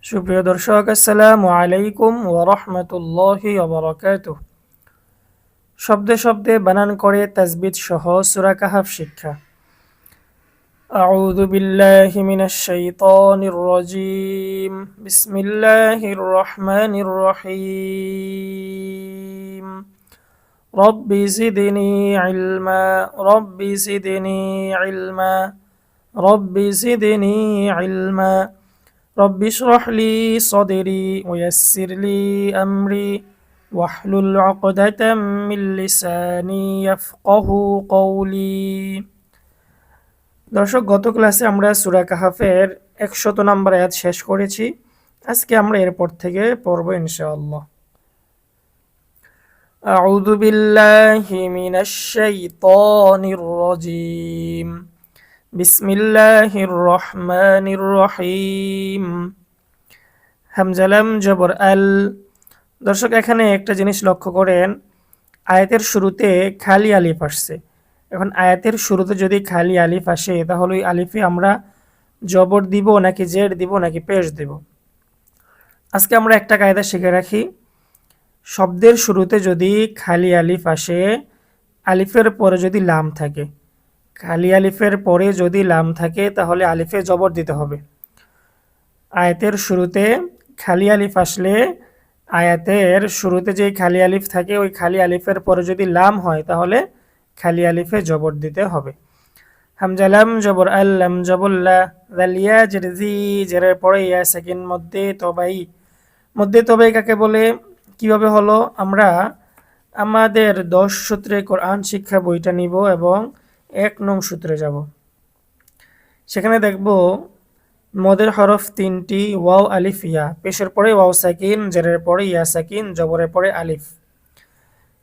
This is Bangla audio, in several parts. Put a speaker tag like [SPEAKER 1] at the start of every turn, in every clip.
[SPEAKER 1] সুপ্রিয় দর্শক, আসসালামু আলাইকুম ওয়া রাহমাতুল্লাহি ওয়া বারাকাতুহু। শব্দে শব্দে বানান করে তাজবিদ সহ সূরা কাহাফ শিক্ষা। আউযু বিল্লাহি মিনাশ শাইতানির রাজীম। বিসমিল্লাহির রহমানির রহিম। রব্বি জিদনি ইলমা রব্বি জিদনি ইলমা রব্বি জিদনি ইলমা رب اشرح لي صدري ويسر لي أمري واحلل عقدة من لساني يفقه قولي। দর্শক, গত ক্লাসে আমরা সূরা কাহাফের 100 নম্বর আয়াত শেষ করেছি। আজকে আমরা এরপর থেকে পড়ব ইনশাআল্লাহ। আউযু বিল্লাহি মিনাশ শাইতানির রাজীম। বিসমিল্লাহির রহমানির রহিম। হামজা লাম জবর আল। দর্শক, এখানে একটা জিনিস লক্ষ্য করেন, আয়াতের শুরুতে খালি আলিফ আসছে। এখন আয়াতের শুরুতে যদি খালি আলিফ আসে তাহলে ওই আলিফে আমরা জবর দিব নাকি জেড দিব নাকি পেশ দিব। আজকে আমরা একটা কায়দা শিখে রাখি, শব্দের শুরুতে যদি খালি আলিফ আসে, আলিফের পরে যদি লাম থাকে, খালি আলিফের পরে যদি লাম থাকে তাহলে আলিফে জবর দিতে হবে। আয়াতের শুরুতে খালি আলিফ আসলে আয়াতের শুরুতে যে খালি আলিফ থাকে ওই খালি আলিফের পরে যদি লাম হয় তাহলে খালি আলিফে জবর দিতে হবে। হামজা লাম জবর আল্লাম জবল্লা জালিয়া জেরজি জেরের পরে ইয়া সাকিন মধ্যে তবাই। মধ্যে তবাই কাকে বলে, কিভাবে হলো? আমরা আমাদের 10 সূত্রে কোরআন শিক্ষা বইটা নিব এবং 1 নং সূত্রে যাব। সেখানে দেখব মদের হরফ 3টি, ওয়াও আলিফ ইয়া, পেশের পরে ওয়াও সাকিন, জেরের পরে ইয়া সাকিন, জবরের পরে আলিফ।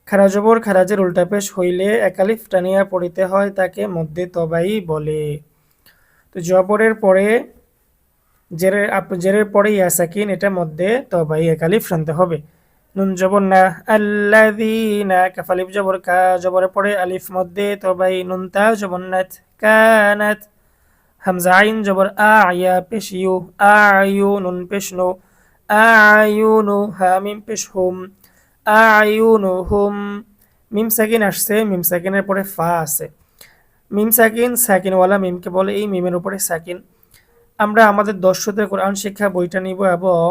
[SPEAKER 1] খারা জবর খারাজের উল্টা পেশ হইলে এক আলিফ টানিয়া পড়িতে হয়, তাকে মধ্যে তবাই বলে। তো জবরের পরে জেরের পরে ইয়া সাকিন, এটা মধ্যে তবাই, এক আলিফ টানতে হবে। নুন জবর না, আল্লাযীনা, কাফ আলিফ জবর কা, জবরের পরে আলিফ মধ্যে তবাই, নুন তা জবর নাত, কানাত। হামজা আইন জবর আ, ইয়া পেশ ইউ, আয়ু, নুন পেশ নো, আয়ুনু, হা মিম পেশ হুম, আয়ুনুহুম। মিম সাকিন আসছে, মিম সাকিনের পরে ফা আছে। মিম সাকিন সাকিনওয়ালা মিমকে বলে, এই মিমের উপরে সাকিন। আমরা আমাদের 10 সূত্রে কোরআন শিক্ষা বইটা নিব এবং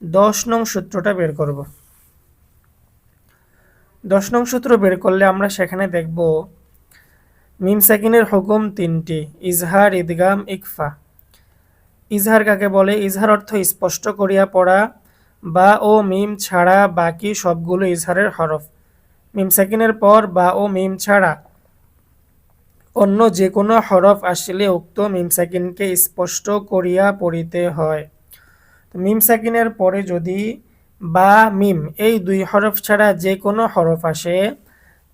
[SPEAKER 1] 10 নং সূত্রটা বের করব। 10 নং সূত্র বের করলে আমরা সেখানে দেখব মিম সাকিনের হুকুম 3টি, ইজহার, ইদগাম, ইকফা। ইজহার কাকে বলে? ইজহার অর্থ স্পষ্ট করিয়া পড়া, বা ও মিম ছাড়া বাকি সবগুলো ইজহারের হরফ। মিম সাকিনের পর বা ও মিম ছাড়া অন্য যে কোনো হরফ আসলে উক্ত মিম সাকিনকে স্পষ্ট করিয়া পড়িতে হয়। মিম সাকিনের পরে যদি বা মিম এই 2 হরফ ছাড়া যে কোনো হরফ আসে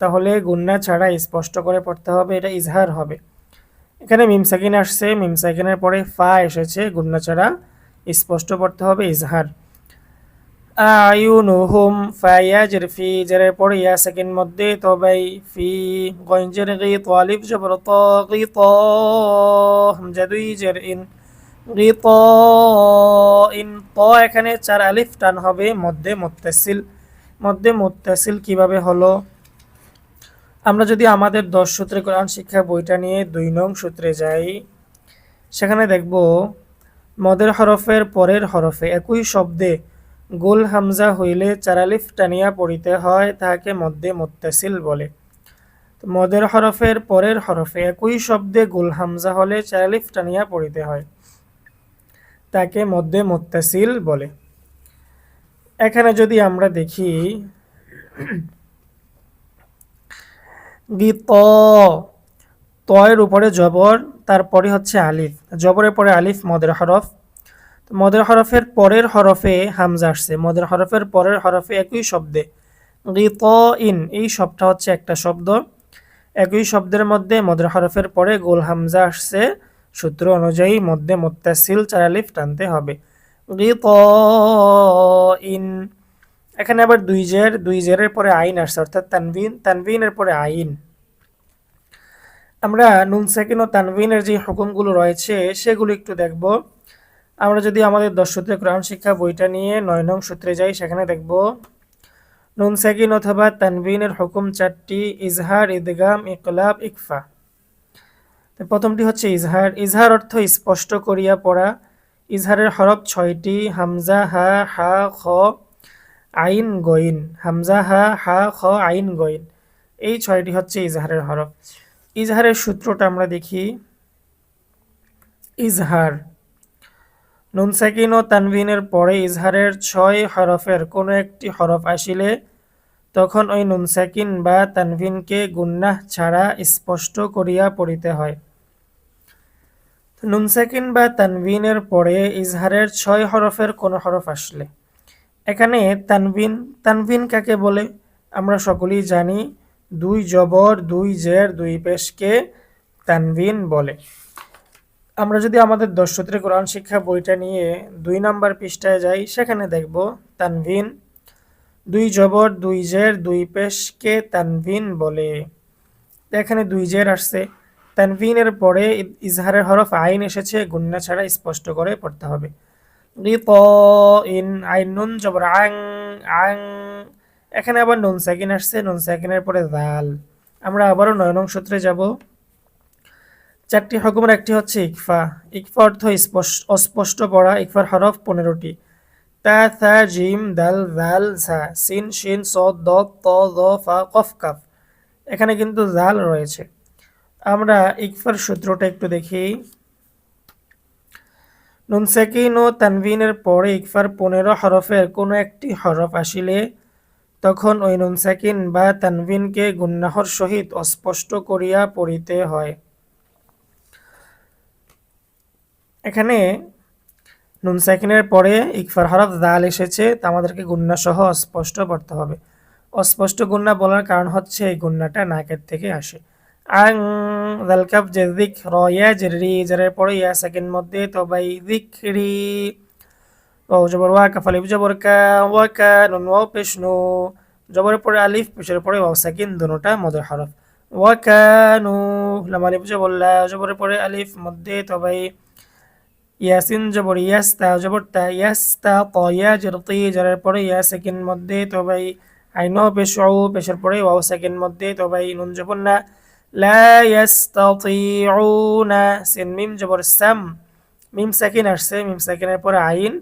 [SPEAKER 1] তাহলে গুন্না ছাড়া স্পষ্ট করে পড়তে হবে, এটা ইজহার হবে। এখানে মিম সাকিন আসছে, মিম সাকিনের পরে ফা এসেছে, গুন্না ছাড়া স্পষ্ট পড়তে হবে, ইজহার। আয়ুনুহুম, ফায়া জের ফি, জেরের পরে ইয়া সাকিন মধ্যে তবাই, ফি, গঞ্জের গি, তালিফ জবর ত, গি ত, হামজা দুই জের ইন, গি ত ইন, ত এখানে 4 আলিফ টান হবে, মধ্যে মুত্তাসিল। মধ্যে মুত্তাসিল কিভাবে হলো? আমরা যদি আমাদের 10 সূত্রে কোরআন শিক্ষা বইটা নিয়ে 2 নং সূত্রে যাই, সেখানে দেখব মদের হরফের পরের হরফে একই শব্দে গোল হামজা হইলে 4 আলিফ টানিয়া পড়িতে হয়, তাহাকে মধ্যে মুত্তাসিল বলে। তো মদের হরফের পরের হরফে একই শব্দে গোল হামজা হলে 4 আলিফ টানিয়া পড়িতে হয়, তাকে মধ্যে মুত্তাসিল বলে। এখানে যদি আমরা দেখি গিত, তয়ের উপরে জবর, তারপরে হচ্ছে আলিফ, জবরের পরে আলিফ মদের হরফ। মদের হরফের পরের হরফে হামজা আসছে, মদের হরফের পরের হরফে একই শব্দে গিত ইন, এই শব্দটা হচ্ছে একটা শব্দ। একই শব্দের মধ্যে মদের হরফের পরে গোল হামজা আসছে, সূত্র অনুযায়ী মধ্যে মুত্তাসিল 4 আলিফ টানতে হবে, গিত ইন। এখানে আবার দুই জেরের পরে আইন আসছে, অর্থাৎ তানবিন, তানবিনের পরে আইন। আমরা নুন সাকিন ও তানবিনের যে হুকুমগুলো রয়েছে সেগুলো একটু দেখব। আমরা যদি আমাদের 10 সূত্রে কোরআন শিক্ষা বইটা নিয়ে 9 নং সূত্রে যাই, সেখানে দেখব নুন সাকিন অথবা তানবিনের হুকুম 4টি: ইজহার, ইদগাম, ইকলাব, ইকফা। প্রথমটি হচ্ছে ইজহার। ইজহার অর্থ স্পষ্ট করিয়া পড়া। ইজহারের হরফ 6টি: হামজা, হা, হা, খ, আইন, গইন। হামজা, হা, হা, খ, আইন, গইন, এই 6টি হচ্ছে ইজহারের হরফ। ইজহারের সূত্রটা আমরা দেখি। ইজহার নুন সাকিন ও তানবিনের পরে ইজহারের 6 হরফের কোনো একটি হরফ আসিলে তখন ওই নুন সাকিন বা তানবিনকে গুন্নাহ ছাড়া স্পষ্ট করিয়া পড়িতে হয়। নুন সাকিন বা তানবিনের পরে ইজহারের 6 হরফের কোনো হরফ আসলে, এখানে তানবিন, তানবিন কাকে বলে আমরা সকলেই জানি, 2 জবর 2 জের 2 পেশকে তানবিন বলে। আমরা যদি আমাদের 10 সূত্রে কোরআন শিক্ষা বইটা নিয়ে 2 নম্বর পৃষ্ঠায় যাই, সেখানে দেখব তানবিন 2 জবর 2 জের 2 পেশকে তানবিন বলে। এখানে 2 জের আসছে, তানবিনের পরে ইজহারের হরফ আইন এসেছে, গুন্না ছাড়া স্পষ্ট করে পড়তে হবে। ইন, আইন নুন জবর আং, আং। এখানে আবার নুন সাকিন আসছে, নুন সাকিনের পরে জাল। আমরা আবারও 9 নং সূত্রে যাব। 4টি হুকুমের একটি হচ্ছে ইকফা। ইকফা অর্থ অস্পষ্ট পড়া। ইকফার হরফ 15টি: তা, থা, জিম, দাল, জাল, ঝা, সিন, শিন, সদ, দদ, ত, য, ফা, কফ, কাফ। এখানে কিন্তু জাল রয়েছে। আমরা ইকফার সূত্রটা একটু দেখি। নুন সাকিন ও তানবিনের পরে ইকফার 15 হরফের কোনো একটি হরফ আসিলে তখন ওই নুন সাকিন বা তানবিনকে গুন্নাহর সহিত অস্পষ্ট করিয়া পড়িতে হয়। এখানে নুন সাকিনের পরে ইকফার হরফ জাল এসেছে, তা আমাদেরকে গুন্না সহ অস্পষ্ট পড়তে হবে। অস্পষ্ট গুন্না বলার কারণ হচ্ছে এই গুন্নাটা নাকের থেকে আসে। আং, জাল কাফ জের র ইয়া জেরি, জেরের পরে ইয়া সাকিন মধ্যে তবাই যিকরি। ওয়াও জবর ওয়া, কাফ আলিফ জবর কা, ওয়া কা, নুন ওয়াও পেশ নু, জবরের পরে আলিফ, পেশের পরে ওয়াও সাকিন, দুটোটা মদের হরফ। ওয়া কানু, লাম আলিফ জবর লা, জবরের পরে আলিফ মধ্যে তবাই ইয়াসিন জবর ইয়াস্তা, জবর তা, ইয়াস্তা, ত ইয়া জের তি, জেরের পরে ইয়া সাকিন মধ্যে তবাই আইন পেশ উ, পেশের পরে ওয়াও সাকিন মধ্যে তবাই নুন জবর না, লা ইয়াস্তাতিউনা। সিন মিম জবর সাম, মিম সাকিন আসছে, মিম সাকিনের পরে আইন।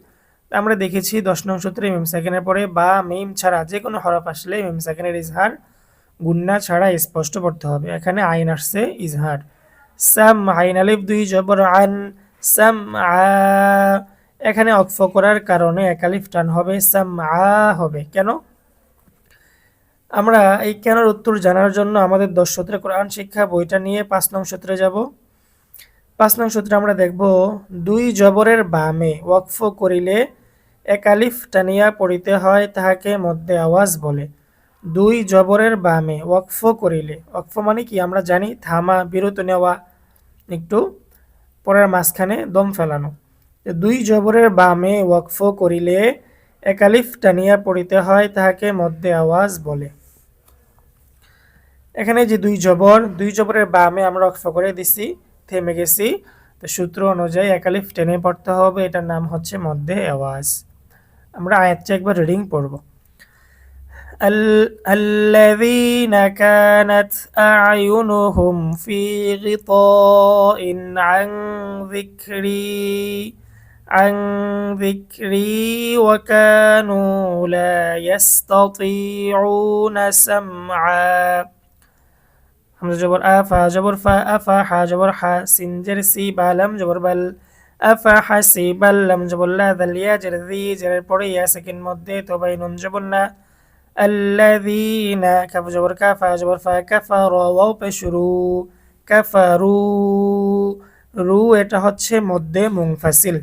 [SPEAKER 1] আমরা দেখেছি 10 নং সূত্রে মিম সাকিনের পরে বা মিম ছাড়া যে কোনো হরফ আসলে মিম সাকিনের ইজহার গুন্না ছাড়া স্পষ্ট পড়তে হবে। এখানে আইন আসছে, ইজহার। সাম, আইন আলিফ 2 জবর আন, সাম আ। এখানে অক্ফ করার কারণে এক আলিফ টান হবে, সাম আ হবে। কেন? আমরা এই কেনর উত্তর জানার জন্য আমাদের 10 সূত্রে কোরআন শিক্ষা বইটা নিয়ে 5 নং সূত্রে যাব। 5 নং সূত্রে আমরা দেখব 2 জবরের বামে ওয়াকফ করিলে এক আলিফ টানিয়া পড়িতে হয়, তাহাকে মধ্যে আওয়াজ বলে। 2 জবরের বামে ওয়াকফ করিলে, ওয়াকফ মানে কি আমরা জানি, থামা, বিরত নেওয়া, একটু পরের মাঝখানে দম ফেলানো। 2 জবরের বামে ওয়াকফ করিলে এক আলিফ টানিয়া পড়িতে হয়, তাহাকে মধ্যে আওয়াজ বলে। এখানে যে 2 জবরের বামে আমরা ওয়াকফ করে দিছি, থেমে গেছি, তো সূত্র অনুযায়ী এক আলিফ টেনে পড়তে হবে, এটার নাম হচ্ছে মধ্যে আওয়াজ। আমরা আয়াতটা একবার রিডিং পড়ব। الذين كانت أعينهم في غطاء عن ذكري وكانوا لا يستطيعون سمعا। হামজা জবর আ, ফা জবর ফা, আফা, হা জবর হা, সিন জের সি, বা লাম জবর বাল, আফা হাসিবাল, লাম জবর লা, দাল ইয়া জের দি, জেরের পরে ইয়া সেকেন্ড মধ্যে তবাই নুন জবর না, আল্লাযীনা, কাফ জবর কা, ফা জবর ফা, কাফারা, ওয়াও পেশ রু, কাফারু। রু এটা হচ্ছে মধ্যে মুনফাসিল।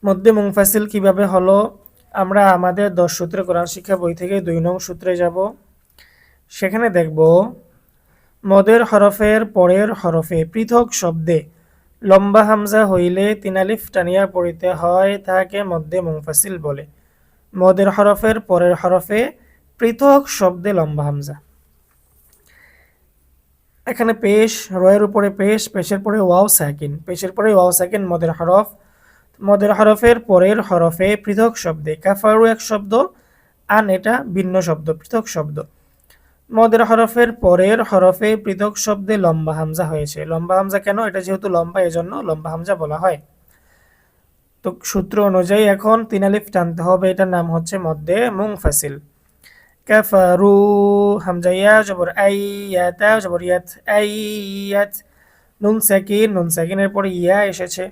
[SPEAKER 1] মধ্যে মুনফাসিল কিভাবে হলো? আমরা আমাদের 10 সূত্রে কোরআন শিক্ষা বই থেকে 2 নং সূত্রে যাব। সেখানে দেখব মদের হরফের পরের হরফে পৃথক শব্দে লম্বা হামজা হইলে 3 আলিফ টানিয়া পড়িতে হয়, তাহাকে মধ্যে মুনফাসিল বলে। মদের হরফের পরের হরফে পৃথক শব্দে লম্বা হামজা। এখানে পেশ, রয়ের উপরে পেশ, পেশের পরে ওয়াও সাকিন, পেশের পরে ওয়াও সাকিন মদের হরফ। মদের হরফের পরের হরফে পৃথক শব্দে, কাফারু এক শব্দ, আন এটা ভিন্ন শব্দ, পৃথক শব্দ। মদের হরফের পরের হরফে পৃথক শব্দে লম্বা হামজা হয়েছে। লম্বা হামজা কেন? এটা যেহেতু লম্বা, এজন্য লম্বা হামজা বলা হয়। তো সূত্র অনুযায়ী এখন 3 আলিফ টানতে হবে, এটার নাম হচ্ছে মদ্দে মুনফাসিল। কাফারু, হামজা ইয়া জবর আই, ইয়া তা জবর ইয়াত, আইয়াত। নুন সাকিন, নুন সাকিনের পরে ইয়া এসেছে।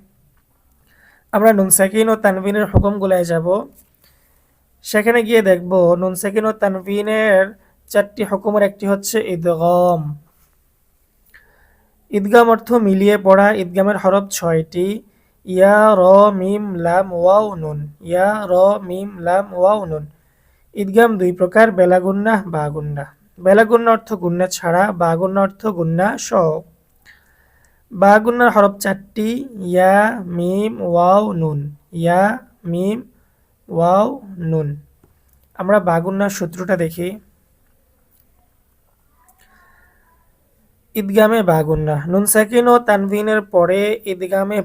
[SPEAKER 1] আমরা নুন সাকিন ও তানবিনের হুকুমগুলায় যাব। সেখানে গিয়ে দেখব নুন সাকিন ও তানবিনের 4টি হুকুমের একটি হচ্ছে ইদগাম। ইদগাম অর্থ মিলিয়ে পড়া। ইদগামের হরফ 6টি, ইয়া, র, মিম, লাম, ওয়াও, নুন। ইয়া, র, মিম, লাম, ওয়াও, নুন। ইদগাম 2 প্রকার, বেলা গুন্নাহ, বা গুন্নাহ। বেলা গুন্নাহ অর্থ গুন্না ছাড়া, বা গুন্নাহ অর্থ গুন্না সহ। বা গুন্নার হরফ 4টি, ইয়া, মিম, ওয়াও, নুন। ইয়া, মিম, ওয়াও, নুন। আমরা বা গুন্নার সূত্রটা দেখি। ঈদগামে বা গুন্নাহ, নুন সাকিন ও তানভিনের পরে ঈদগামে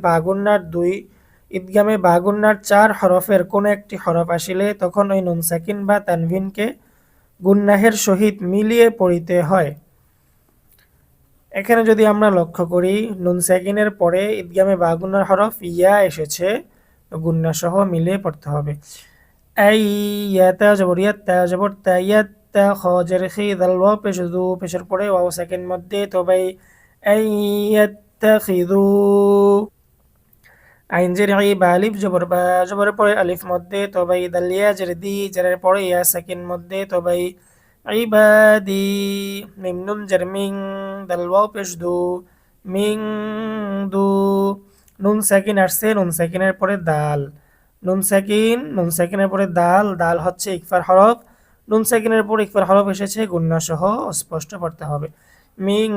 [SPEAKER 1] বা গুন্নার 4 হরফের কোন একটি হরফ আসিলে তখন ওই নুন সাকিন বা তানভিনকে গুন্নাহের সহিত মিলিয়ে পড়িতে হয়। এখানে যদি আমরা লক্ষ্য করি, নুন সাকিনের পরে ঈদগামে বা গুন্নার হরফ ইয়া এসেছে, গুন্না সহ মিলিয়ে পড়তে হবে। আইয়াতা জবর ইয়াত, তা জবর তা, ইয়াত তা, খ জের খি, দাল ওয়াও পেশ দু, পেশের পরে ওয়াও সেকেন্ড মধ্যে তবাই, আইয়াত্তাখিযু। আইন জের ই, বা আলিফ জবর বা, জবরের পরে আলিফ মধ্যে তবাই, দাল ইয়া জের দি, জেরের পরে ইয়া সেকেন্ড মধ্যে তবাই, ইবাদি। মিম নুন জের মিং, দাল ওয়াও পেশ দু, মিং দু। নুন সাকিন আসছে, নুন সাকিনের পরে দাল। নুন সাকিনের পরে দাল, দাল হচ্ছে ইকফার হরফ। নুন সাকিনের পর ইকফার হরফ এসেছে, গুন্না সহ স্পষ্ট পড়তে হবে। মিং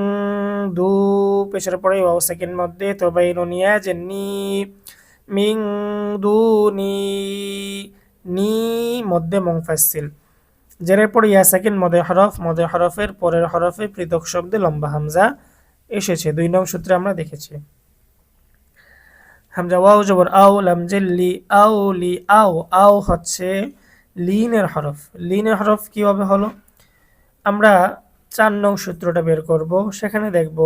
[SPEAKER 1] দু, পেশের পরে ওয়াও সেকেন্ড মধ্যে তবাই, নুনিয়া জেন্নি, মিং দু নি, নি মধ্যে মুনফাসিল। জেরের পরে ইয়া সেকেন্ড মদের হরফ, মদের হরফের পরের হরফে পৃথক শব্দে লম্বা হামজা এসেছে। 2 নং সূত্রে আমরা দেখেছি। হামজা ওয়াও জবর আও, লাম জেল্লি, আও লি, আও। আও হচ্ছে লিনের হরফ। লিনের হরফ কিভাবে হলো? আমরা 4 নং সূত্রটা বের করব। সেখানে দেখব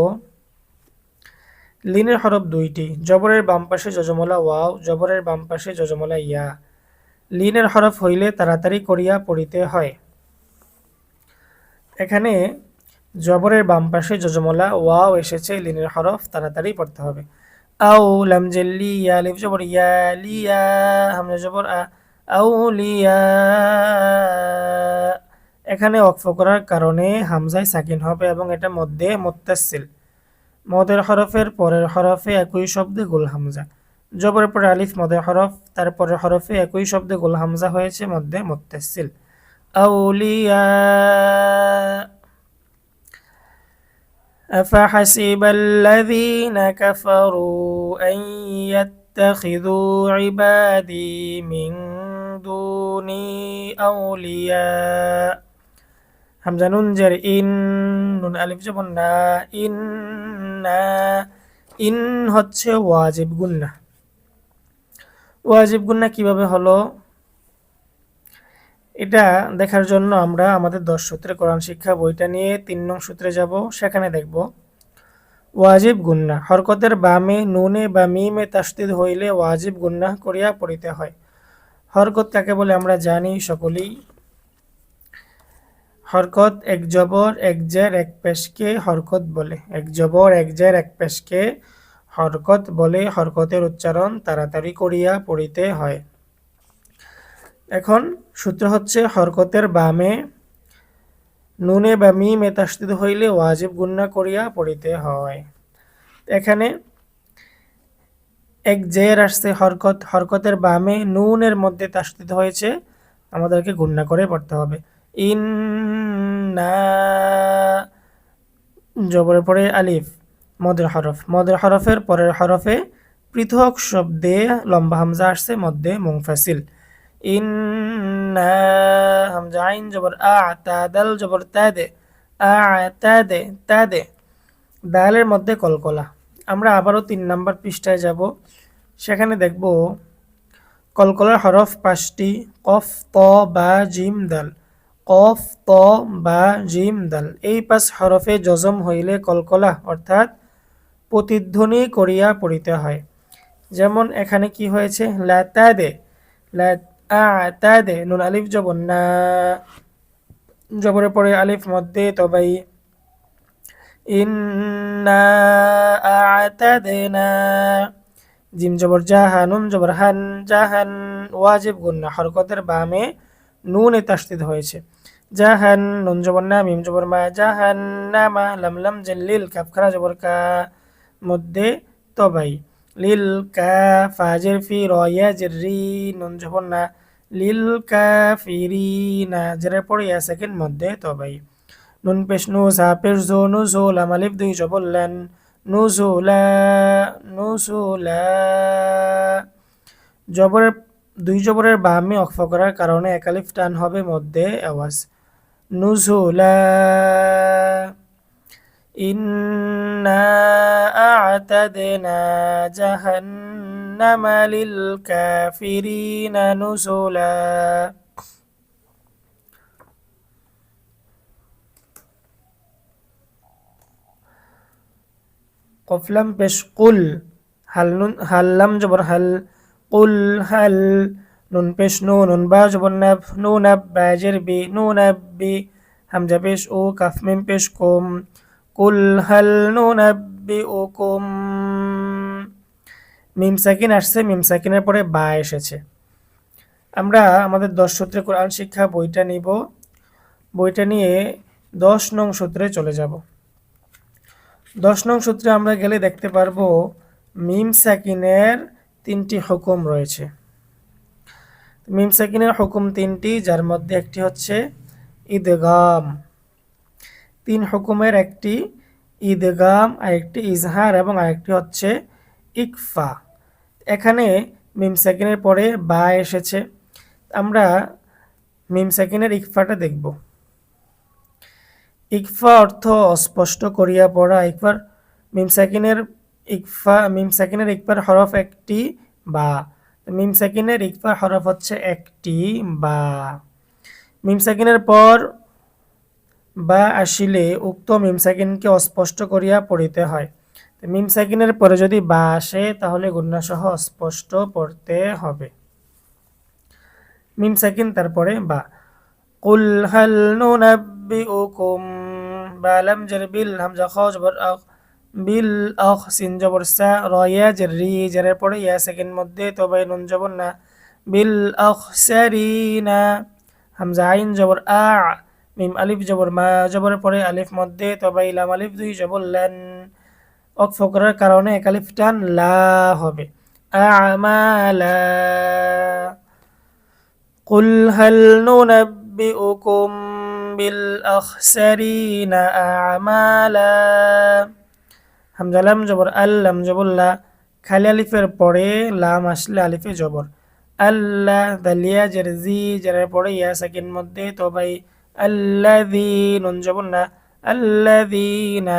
[SPEAKER 1] লিনের হরফ 2টি, জবরের বাম পাশে যজমলা ওয়াও, জবরের বাম পাশে যজমলা ইয়া। লিনের হরফ হইলে তাড়াতাড়ি করিয়া পড়িতে হয়। এখানে জবরের বাম পাশে যজমলা ওয়াও এসেছে, লিনের হরফ, তাড়াতাড়ি পড়তে হবে। আও, লাম জেল্লি, ইয়া আলিফ জবর ইয়া, লিয়া, হামজা জবর আ, আউলিয়া। এখানে ওয়াকফ করার কারণে হামজায় সাকিন হবে এবং এটা মধ্যে মুত্তাসিল। মদের হরফের পরের হরফে একই শব্দে গোল হামজা। জবরের পরে আলিফ মদের হরফ, তারপরের হরফে একই শব্দে গোল হামজা হয়েছে, মধ্যে মুত্তাসিল। আউলিয়া। أفحسب الذين كفروا أن يتخذوا عبادي من دوني أولياء। হামজা নুন জের ইন, নুন আলিফ জবর না, ইন্না। ইন হচ্ছে ওয়াজিব গুন্না। ওয়াজিব গুন্না কিভাবে হলো এটা দেখার জন্য আমরা আমাদের 10 সূত্রে কোরআন শিক্ষা বইটা নিয়ে 3 নং সূত্রে যাব। সেখানে দেখব ওয়াজিব গুন্না, হরকতের বামে নুনে বা মিমে তাসদিদ হইলে ওয়াজিব গুন্না করিয়া পড়িতে হয়। হরকত কাকে বলে আমরা জানি সকলেই। হরকত এক জবর এক জের এক পেশকে হরকত বলে। এক জবর এক জের এক পেশকে হরকত বলে। হরকতের উচ্চারণ তাড়াতাড়ি করিয়া পড়িতে হয়। এখন সূত্র হচ্ছে হরকতের বামে নুনে বা মিমে তাসদিদ হইলে ওয়াজিব গুন্না করিয়া পড়িতে হয়। এখানে এক জের আসছে, হরকতের বামে নুনের মধ্যে তাসদিদ হয়েছে, আমাদেরকে গুন্না করে পড়তে হবে। ইন্না, জবরের পরে আলিফ মদের হরফ, মদের হরফের পরের হরফে পৃথক শব্দে লম্বা হামজা আসছে, মধ্যে মুনফাসিল। ইন্না, হামজা আইন জবর আ, তা দাল জবর তাদে, আ তাদে, তাদে, দালের মধ্যে কলকলা। আমরা আবারও 3 নাম্বার পৃষ্ঠায় যাব। সেখানে দেখব কলকলার হরফ 5টি, কফ, ত, বা, জিম, দাল। কফ, ত, বা, জিম, দাল এই 5 হরফে জজম হইলে কলকলা অর্থাৎ প্রতিধ্বনি করিয়া পড়িতে হয়। যেমন এখানে কি হয়েছে, লা তাদে, লা তাদে, নুন আলিফ জবর না, জবরের পরে আলিফ মধ্যে তবাই, ইন্না আ'তাদনা, জিম জবর জাহা, নুন জবর হান, জাহান, ওয়াজিব গুন্না, হরকতের বামে নুনে তাসদিদ হয়েছে। জাহান, নুন জবর না, মিম জবর মা, জাহান নামা, লাম লাম লিল, কাফ খারা জবর কা, মধ্যে তবাই, লিল কা, ফাজের ফি, রয়া জেরি, নুন জবর না, লিল কাফিরিনা, জেরের পরে ইয়া সেকেন্ড মধ্যে তবাই, নুন পেশ নু, সা পেশ জো, নুজু, লাম আলিফ 2 জবর লান, নুজুলা, নুজুলা। জবরের 2 জবরের বামে অক্ফ করার কারণে এক আলিফ টান হবে মধ্যে আওয়াজ, নুজুলা। ইন্না আ'তাদনা জাহান্নামা লিল কাফিরিনা নুজুলা। কফলাম পেশ কুল, হাল্লাম জবর হাল, কুল হাল, নুন পেশ নু, নুন বা জবর নাব, নুনাব, বাজের বি, নুনাব্বি, হামজা পেশ ও, কাফ মিম পেশ কুম, কুল হাল নুনাব্বিউকুম। মিম সাকিন আসছে, মিম সাকিনের পরে বা এসেছে। আমরা আমাদের 10 সূত্রে কোরআন শিক্ষা বইটা নিব, বইটা নিয়ে 10 নং সূত্রে চলে যাব। 10 নং সূত্রে আমরা গেলে দেখতে পারবো মিম সাকিনের 3টি হুকুম রয়েছে। মিম সাকিনের হুকুম 3টি, যার মধ্যে একটি হচ্ছে ইদগাম। 3 হুকুমের একটি ইদগাম, আরেকটি ইজহার এবং আরেকটি হচ্ছে ইকফা। এখানে মিম সাকিনের পরে বা এসেছে, আমরা মিম সাকিনের ইকফাটা দেখব। ইকফা অর্থ অস্পষ্ট করিয়া পড়া। ইকফার মিম সাকিনের ইকফার হরফ একটি বা, মিম সাকিনের ইকফার হরফ হচ্ছে একটি বা। মিম সাকিনের পর বা আসিলে উক্ত মিম সাকিনকে অস্পষ্ট করিয়া পড়িতে হয়। মিম সাকিনের পরে যদি বা আসে তাহলে গুন্না সহ অস্পষ্ট পড়তে হবে। মিম সাকিন তারপরে বা, কুল হাল নুনাব্বিউকুম, বা লাম জের বিল, হামজা খ জবর আখ, বিল আখ, সিন জবর সা, র ইয়া জের রি, জেরের পরে ইয়া সেকেন্ড মধ্যে তবে নুন জবর না, বিল আখসারিনা, হামজা আইন জবর আ, মিম আলিফ জবর মা, জবরের পরে আলিফ মধ্যে তবে লাম আলিফ 2 জবর লান, অক্ফ করার কারণে এক আলিফ টান লা হবে, আমালা। কুল হাল নুনাব্বিউকুম বিল আখসারিনা আমালা, হামজা লাম জবর আল, লাম জবর লা, খালি আলিফের পরে লাম আসলে আলিফে জবর, আল্লাহ, দালিয়া জের জি, জেরের পরে ইয়া সাকিন মধ্যে তবাই, আল্লাযী, নুন জবর না, আল্লাযীনা,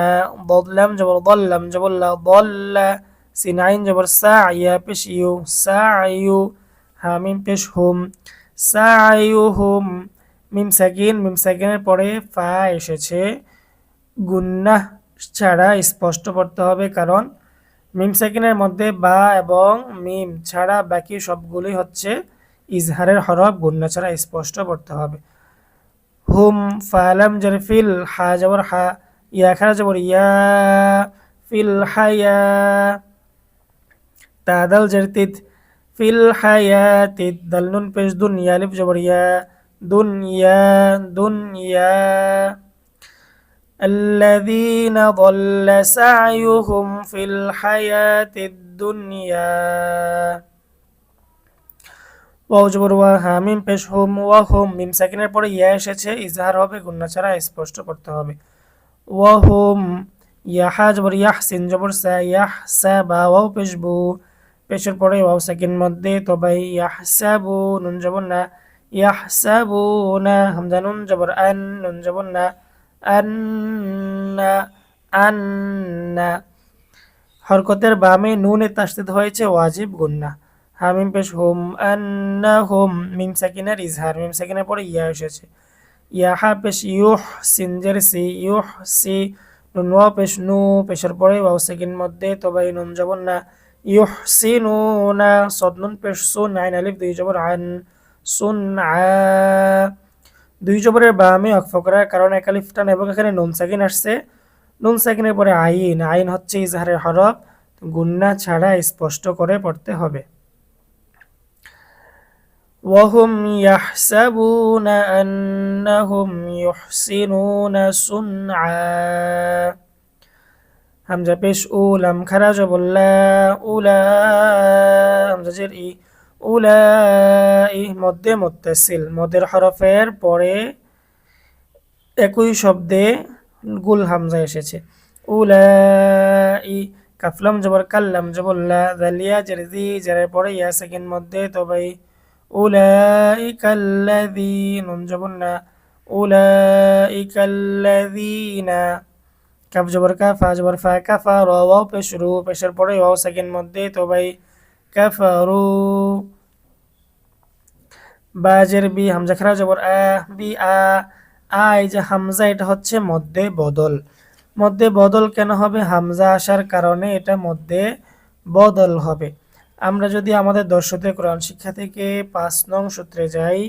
[SPEAKER 1] দলাম জবর দল, লাম জবর লা, দল্লা, সিন আইন জবর সা, ইয়া পেশ ইউ, সাইউ, হামিম পেশ হুম, সাইউহুম। মিম সাকিনের পরে ফা এসেছে, গুন্নাহ ছাড়া স্পষ্ট পড়তে হবে, কারণ মিম সাকিনের মধ্যে বা এবং মিম ছাড়া বাকি সবগুলোই হচ্ছে ইজহারের হরফ, গুন্না ছাড়া স্পষ্ট পড়তে হবে। হুম, ফালাম জের ফিল, হা জবর হা, ইয়া খারা জবর ইয়া, ফিল হায়া, তাদাল জের তিদ, ফিল হায়াতিদ, দাল নুন পেশ দুন, ইয়া আলিফ জবর ইয়া, দুনিয়া, দুনিয়া। الذين ضل سعيهم في الحياة الدنيا। ওয়াও জবর ওয়া, হামিম পেশ হুম, ওয়া হুম, মিম সাকিনের পরে ইয়া এসেছে, ইজহার হবে, গুন্না ছাড়া স্পষ্ট করতে হবে। ওয়া হুম, ইয়া হা জবর ইয়াহ, সিন জবর সা, ইয়াহ সা, বা ওয়াও পেশ বু, পেশের পরে ওয়াও সাকিন মধ্যে তবে ইয়াহসাবু, নুন জবর না, ইয়াহসাবুনা, হামজা নুন জবর আন, নুন জবর না, আন্না, আন্না। হরকতের বামে নুনে তাসদিদ হয়েছে, ওয়াজিব গুন্না। হামিম পেশ হুম, আন্নাহুম, মিম সাকিনের ইজহার, মিম সাকিনের পরে ইয়া এসেছে। ইয়া হা পেশ ইউহ, সিনজের সি, ইউহ সি, নুন ওয়া পেশ নু, পেশের পরে ওয়াও সাকিন মধ্যে তবাই নুন জবর না, ইউহ সি নু না, সদ নুন পেশ সুন, আইন আলিফ দুই জবর আন, সুন আ, দুই জবরের বামে অক্ফ করার কারণে এক আলিফ টান এবং এখানে নুন সাকিন আসছে। নুন সাকিনের পরে আইন, আইন হচ্ছে ইজহারের হরফ, গুন্না ছাড়া স্পষ্ট করে পড়তে হবে। وهم يحسبون أنهم يحسنون صنعا হামজা পেশ উ, লাম খারা জবর লা, উলা, হামজা জের ই, উলাই, মধ্যে মুত্তাসিল, মদের হরফের পরে একই শব্দে গুল হামজা এসেছে। উলাই, কাফলাম জবর কাল্লাম জবর লা, জালিয়া জের জি, জেরের পরে ইয়া সেকেন্ড মধ্যে তবাই, উলাইকাল্লাযী, নুন জবর না, উলাইকাল্লাযীনা, কাফ জবর কা, ফা জবর ফা, কাফা, র ওয়াও পেশ রু, পেশের পরে ওয়াও সেকেন্ড মধ্যে তবাই, কাফারু, বাজের বি, হামজা খারা জবর আ, বি আ, এই যে হামজা এটা হচ্ছে মধ্যে বদল। মধ্যে বদল কেন হবে? হামজা আসার কারণে এটা মধ্যে বদল হবে। আমরা যদি আমাদের দর্শতে কোরআন শিক্ষা থেকে 5 নং সূত্রে যাই,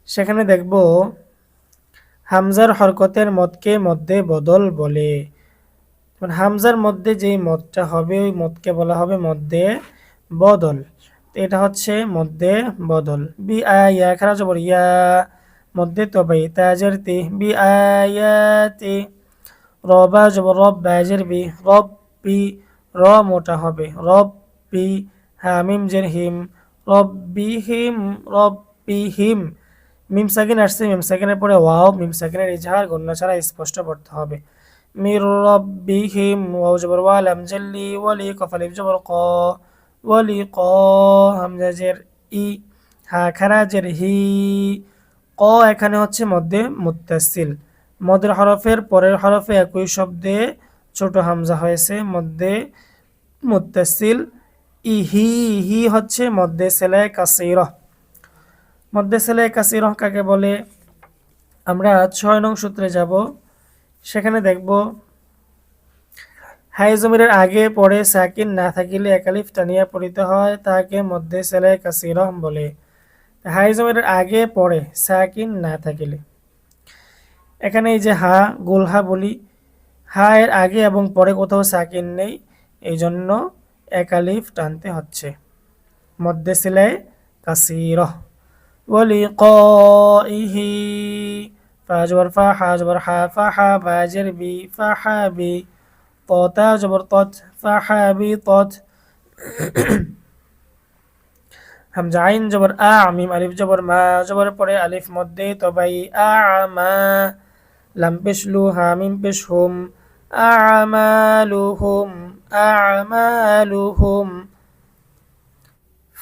[SPEAKER 1] সেখানে দেখব হামজার হরকতের মদকে মধ্যে বদল বলে। হামজার মধ্যে যেই মদটা হবে ওই মদকে বলা হবে মধ্যে বদল। এটা হচ্ছে মধ্যে বদল। বি আয়া খারা জবর ইয়া, মধ্যে তবাই, তাজের তি, বি আয়াতি, রবা জবর রব, বাজের বি, রব্বি, র মোটা হবে, রব্বি, হামিম জের হিম, রব্বিহিম, রব্বিহিম, মিম সাকিন আসছে, মিম সাকিনের পরে ওয়াও, মিম সাকিনের ইজহার গুন্না ছাড়া স্পষ্ট পড়তে হবে। মির রব্বিহিম, ওয়াও জবর ওয়া, লাম জাল্লি, ওয়ালি, কফ আলিফ জবর ক, ওয়ালি ক, হামজা জের ই, হা খারা জের হি, ক এখানে হচ্ছে মধ্যে মুত্তাসিল। মদের হরফের পরের হরফে একই শব্দে ছোট হামজা হয়েছে, মধ্যে মুত্তাসিল। ইহি, হি হচ্ছে মধ্যে সেলায় কাসিরহ। মধ্যে সেলায় কাসিরহ কাকে বলে? আমরা 6 নং সূত্রে যাব, সেখানে দেখব হাই জমিরের আগে পরে সাকিন না থাকিলে একালিফ টানিয়া পড়িতে হয়, তাকে মধ্যে সেলায় কাসিরহ বলে। হাই জমিরের আগে পরে সাকিন না থাকিলে, এখানে এই যে হা, গোল হা বলি, হা এর আগে এবং পরে কোথাও সাকিন নেই, এই জন্য একালিফ টানতে হচ্ছে, মধ্যে সেলায় কাসিরহ। ওয়ালিকাইহি, ফা জবর ফা, হা জবর হা, ফাহা, বা জের বি, ফাহাবি, ততা জবর তত, ফাহাবি তত, হামজা আইন জবর আ, মিম আলিফ জবর মা, জবর পরে আলিফ মধ্যে তবাই, আমা, লাম পেশ লু, হা মিম পেশ হুম, আমালুহুম, আমালুহুম,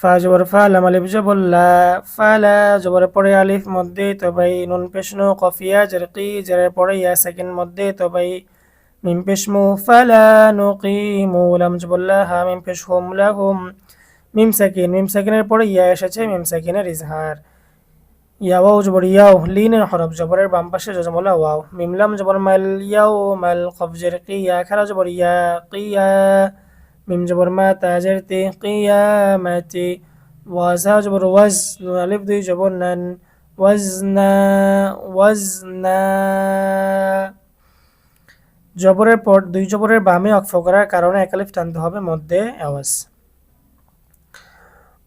[SPEAKER 1] ফা জবর ফা, লাম আলিফ জবর লা, ফালা, জবর পরে আলিফ মধ্যে তবাই, নুন পেশ নু, কফিয়া জের কি, জেরের পরে ইয়া সেকেন্ড মধ্যে তবাই, মিম পেশ মু, ফালা নুকিমু, লাম জবর লা, হা মিম পেশ হুম, লাহুম, মিম সাকিন, মিম সাকিনের পরে ইয়া এসেছে, মিম সাকিনের ইজহার। ইয়া ওয়াও জবর ইয়াও, লিনের হরফ, জবরের বাম পাশে জজমলা ওয়াও, মিম লাম জবর মাল, ইয়াও মাল, কফ জের কিয়া, খারা জবর ইয়া, কিয়া, মিম জবর মা, তাজের তি, কিয়ামাতি, ওয়াজা জবর ওয়াজ, নুন আলিফ দুই জবর নান, ওয়াজনা, ওয়াজনা, জবরের পর দুই জবরের বামে অক্ফ করার কারণে এক আলিফ টানতে হবে মধ্যে আওয়াজ।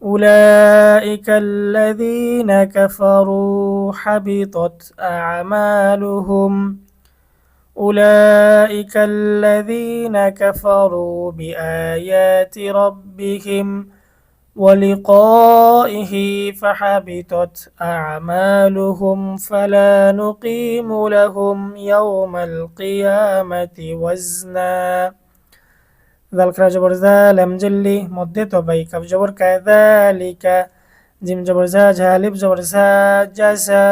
[SPEAKER 1] أولئك الذين كفروا حبطت أعمالهم أولئك الذين كفروا بآيات ربهم ولقائه فحبطت أعمالهم فلا نقيم لهم يوم القيامة وزنا। জাল খারা জবর জা, লাম জাল্লি, মধ্যে তবাই, কাফ জবর কা, যালিকা, জিম জবর জা, ঝা আলিফ জবর জা, জাযা,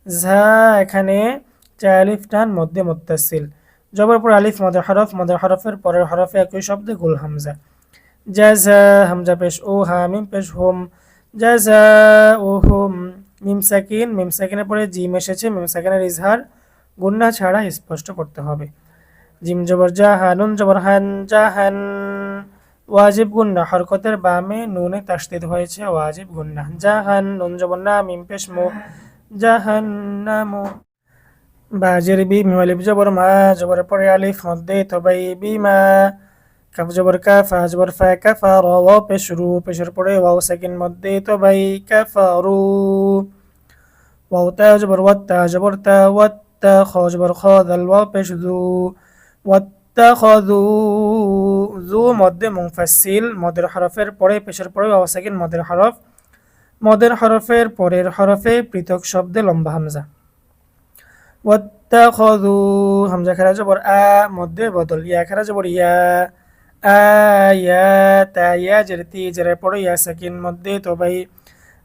[SPEAKER 1] ঝা এখানে চার আলিফ টান মধ্যে মুত্তাসিল, জবর পর আলিফ মদের হরফ, মদের হরফের পরের হরফে একই শব্দে গোল হামজা। জাযা হামজা পেশ ও হা মিম পেশ হুম জাযা ও হুম মিম সাকিন মিম সাকিনের পরে জিম এসেছে মিম সাকিনের ইজহার গুন্না ছাড়া স্পষ্ট করতে হবে জিম জবর জাহা নুন জবর হান জাহান ওয়াজিব গুন্না হরকতের বামে নুনে তাসদিদ হয়েছে ওয়াজিব গুন্না জাহান নুন জবর না মিম পেশ মু জাহান্নামু বাজের বি মিম আলিফ জবর মা জবর পরে আলিফ মধ্যে তবাই বিমা কাফ জবর কাফ ফা জবর ফা কাফা র ওয়াও পেশ রু পেশের পরে ওয়াও সেকেন্ড মধ্যে তবাই কাফারু ওয়াও তা জবর ওয়াত্তা জবর তা ওয়াত্তা খ জবর খ দাল ওয়াও পেশ দু ওয়াত্তাখাযু যু মধ্যে মুনফাসিল মদের হরফের পরে পেশের পরে ওয়াও সেকেন্ড মদের হরফ মদের হরফের পরের হরফে পৃথক শব্দে লম্বা হামজা ওয়াত্তাখাযু হামজা খারা জবর আ মধ্যে বদল ইয়া খারা জবর ইয়া আয়াত ইয়া জেরতি জেরের পরে ইয়া সেকেন্ড মধ্যে তবাই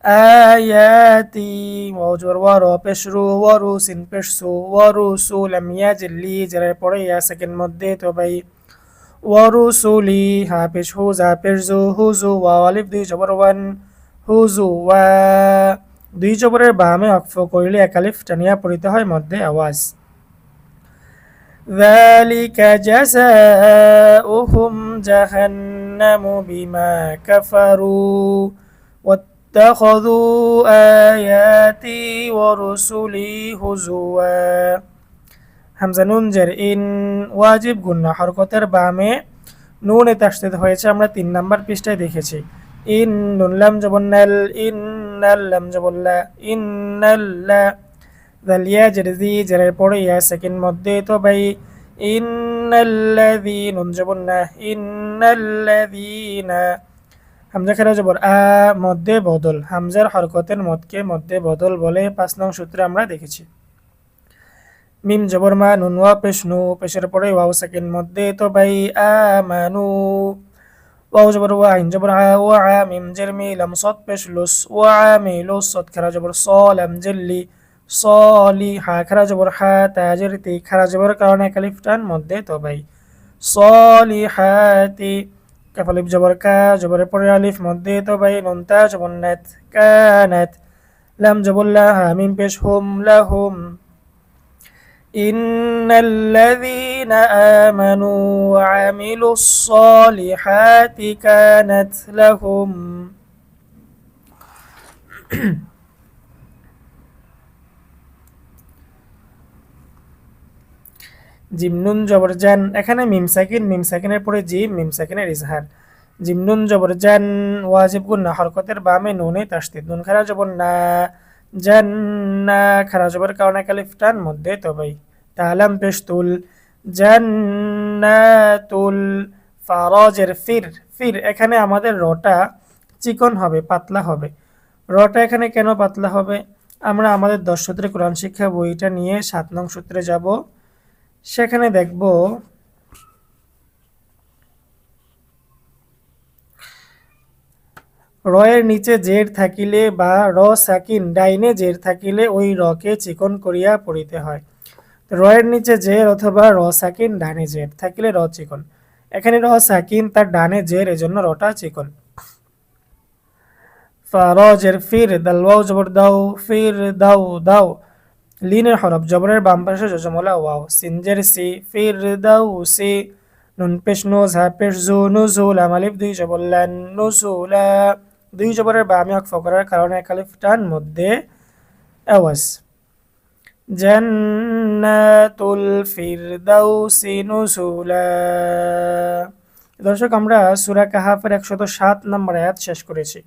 [SPEAKER 1] আয়াতি ওয়াও জবর ওয়া র পেশ রু ওয়া রু সিন পেশ সু ওয়া রু সু লাম ইয়াজলি জেরের পরে ইয়া সেকেন্ড মধ্যে তবাই ওয়া রুসুলি হা পেশ হু জা পেশ জু হুজু ওয়াও আলিফ দুই জবর ওয়ান হুজু ওয়া দুই জবরের বামে অক্ফ করিলে এক আলিফ টানিয়া পড়িতে হয় মধ্যে আওয়াজ ذلك جزاؤهم جهنم بما كفروا واتخذوا آياتي ورسلي هزوا হামজা নুন জের ইন ওয়াজিব গুন্না হরকতের বামে নুনে তাসদিদ হয়েছে আমরা 3 নাম্বার পৃষ্ঠায় দেখেছি ইন নুন লাম জবন্নাল ইন্নাল লাম জবল্লা ইন্নাল্লা দালিয়া জেরজি জেরের পরে ইয়া সেকেন্ড মধ্যে তো ভাই ইন্নাল্লাযী নুন জবন্না ইন্নাল্লাযীনা হামজা খেরা জবর আ মধ্যে বদল হামজার হরকতের মদকে মধ্যে বদল বলে 5 নং সূত্রে আমরা দেখেছি মিম জবর মা নুন ওয়া পেশ নু পেশের পরে ওয়াও সেকেন্ড মধ্যে তো ভাই আমানু ওয়াও জবর ওয়া আইন জবর আ ওয়া আ মিম জের মি লাম সাদ পেশ লুস ওয়া আমিলুস সাদ খারা জবর স লাম জেল্লি সলি হা খারা জবর হা তা জের তি খারা জবর কারণে কালিফ টান মধ্যে তো ভাই সলিহাতি কাফ আলিফ জবর কা জবরের পরে আলিফ মধ্যে তো ভাই নুন তা জবর নাত কানাত লাম জবর লা হা মিম পেশ হুম লাহুম إن الذين آمنوا وعملوا الصالحات كانت لهم জিম নুন জবর জান এখানে মিম সাকিনের পরে জিম মিম সাকিনের ইজহার জিম নুন জবর জান ওয়াজিব গুন্না হরকতের বামে নুনে তাসদিদ নুন খারা জবর না জান্না খারা জবর কারণে কালিফ টান মধ্যে তবাই তালাম পেশতুল জান্নাতুল ফারাজের ফির ফির এখানে আমাদের রটা চিকন হবে পাতলা হবে রটা এখানে কেন পাতলা হবে আমরা আমাদের 10 সূত্রে কোরআন শিক্ষা বইটা নিয়ে 7 নং সূত্রে যাব সেখানে দেখব রয়ের নিচে জের থাকিলে বা র সাকিন ডাইনে জের থাকিলে ওই রকে চিকন করিয়া পড়িতে হয় রয়ের নিচে জের অথবা র সাকিন ডানে জের থাকিলে র চিকন এখানে র সাকিন তার ডানে জের এজন্য রটা চিকন ফারাজের ফির দাল ওয়াও জবর দাও ফির দাও দাও লিনের হরফ জবরের বাম পাশে জজমলা ওয়াও সিনজের সি ফির দাও সি নুন পেশ নো ঝা পেশ জু নুজুল আলিফ দুই জবর লান নুজুলা দুই জবরের বামে অক্ফ করার কারণে এক আলিফ টান মধ্যে আওয়াজ জান্নাতুল ফিরদাউসি নুজুলা দর্শক আমরা সূরা কাহাফের 107 নম্বর আয়াত শেষ করেছি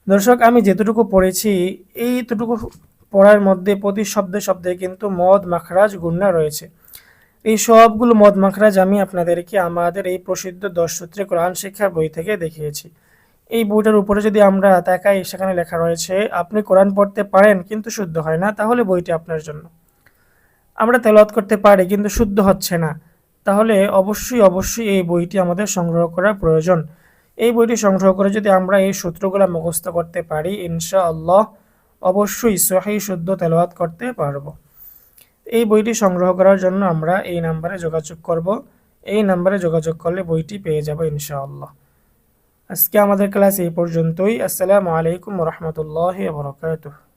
[SPEAKER 1] দর্শক আমি যেতটুকু পড়েছি এইটুকু পড়ার মধ্যে প্রতি শব্দে শব্দে কিন্তু মদ মাখরাজ গুন্না রয়েছে এই সবগুলো মদ মাখরাজ আমি আপনাদেরকে আমাদের এই প্রসিদ্ধ 10 সূত্রে কোরআন শিক্ষা বই থেকে দেখিয়েছি এই বইটার উপরে যদি আমরা তাকাই সেখানে লেখা রয়েছে আপনি কোরআন পড়তে পারেন কিন্তু শুদ্ধ হয় না তাহলে বইটি আপনার জন্য আমরা তেলাওয়াত করতে পারি কিন্তু শুদ্ধ হচ্ছে না তাহলে অবশ্যই এই বইটি আমাদের সংগ্রহ করা প্রয়োজন এই বইটি সংগ্রহ করে যদি আমরা এই সূত্রগুলো মুখস্থ করতে পারি ইনশাআল্লাহ অবশ্যই সহিহ শুদ্ধ তেলাওয়াত করতে পারবো এই বইটি সংগ্রহ করার জন্য আমরা এই নম্বরে যোগাযোগ করব এই নম্বরে যোগাযোগ করলে বইটি পেয়ে যাব ইনশাআল্লাহ আজকে আমাদের ক্লাস এই পর্যন্তই। আসসালামু আলাইকুম ওয়া রাহমাতুল্লাহি ওয়া বারাকাতুহু।